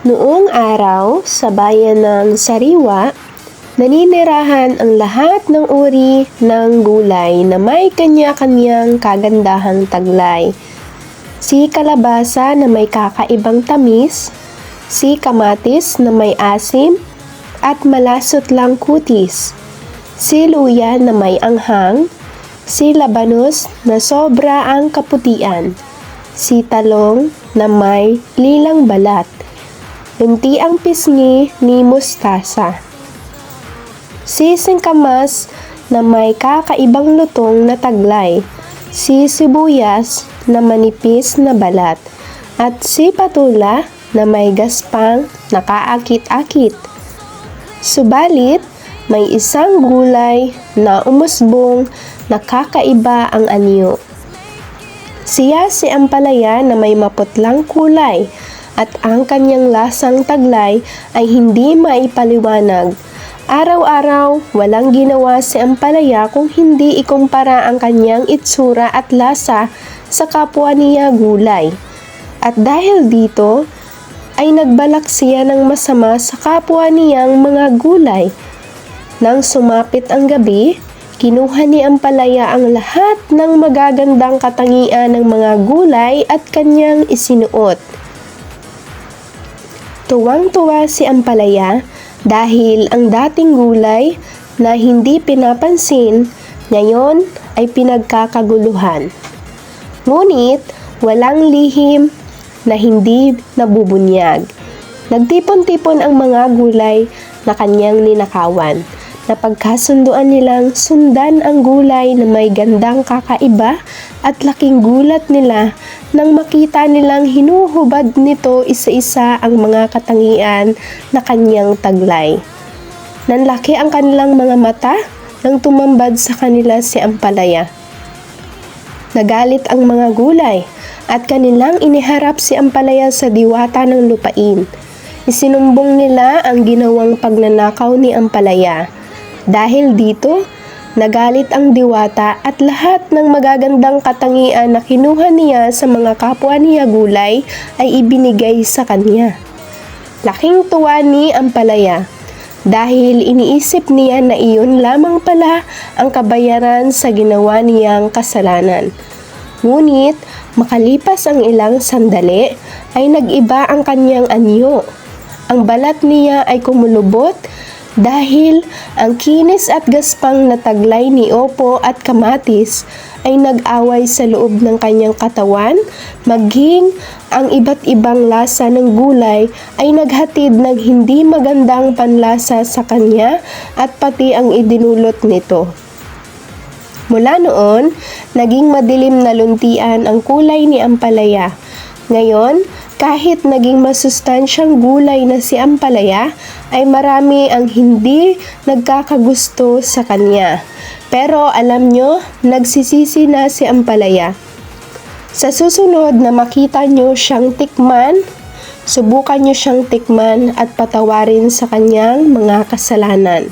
Noong araw, sa bayan ng Sariwa, naninirahan ang lahat ng uri ng gulay na may kanya-kanyang kagandahang taglay. Si kalabasa na may kakaibang tamis, si kamatis na may asim at malasot lang kutis, si luya na may anghang, si labanos na sobra ang kaputian, si talong na may lilang balat, luntiang pisngi ni mustasa, si singkamas na may kakaibang lutong na taglay, si sibuyas na manipis na balat, at si patula na may gaspang nakaakit-akit. Subalit, may isang gulay na umusbong na kakaiba ang anyo. Siya si ampalaya na may maputlang kulay, at ang kanyang lasang taglay ay hindi maipaliwanag. Araw-araw, walang ginawa si ampalaya kung hindi ikumpara ang kanyang itsura at lasa sa kapwa niya gulay. At dahil dito, ay nagbalak siya ng masama sa kapwa niyang mga gulay. Nang sumapit ang gabi, kinuha ni ampalaya ang lahat ng magagandang katangian ng mga gulay at kanyang isinuot. Tuwang-tuwa si ampalaya dahil ang dating gulay na hindi pinapansin, ngayon ay pinagkakaguluhan. Ngunit walang lihim na hindi nabubunyag. Nagtipon-tipon ang mga gulay na kanyang ninakawan. Napagkasunduan nilang sundan ang gulay na may gandang kakaiba at laking gulat nila nang makita nilang hinuhubad nito isa-isa ang mga katangian na kanyang taglay. Nanlaki ang kanilang mga mata nang tumambad sa kanila si ampalaya. Nagalit ang mga gulay at kanilang iniharap si ampalaya sa diwata ng lupain. Isinumbong nila ang ginawang pagnanakaw ni ampalaya. Dahil dito, nagalit ang diwata at lahat ng magagandang katangian na kinuha niya sa mga kapwa niya gulay ay ibinigay sa kanya. Laking tuwa ni ampalaya dahil iniisip niya na iyon lamang pala ang kabayaran sa ginawa niyang kasalanan. Ngunit, makalipas ang ilang sandali, ay nag-iba ang kanyang anyo. Ang balat niya ay kumulubot dahil ang kinis at gaspang na taglay ni opo at kamatis ay nag-away sa loob ng kanyang katawan, maging ang iba't ibang lasa ng gulay ay naghatid ng hindi magandang panlasa sa kanya at pati ang idinulot nito. Mula noon, naging madilim na luntian ang kulay ni ampalaya. Ngayon, kahit naging masustansyang gulay na si ampalaya, ay marami ang hindi nagkakagusto sa kanya. Pero alam nyo, nagsisisi na si ampalaya. Sa susunod na makita nyo siyang tikman, subukan nyo siyang tikman at patawarin sa kanyang mga kasalanan.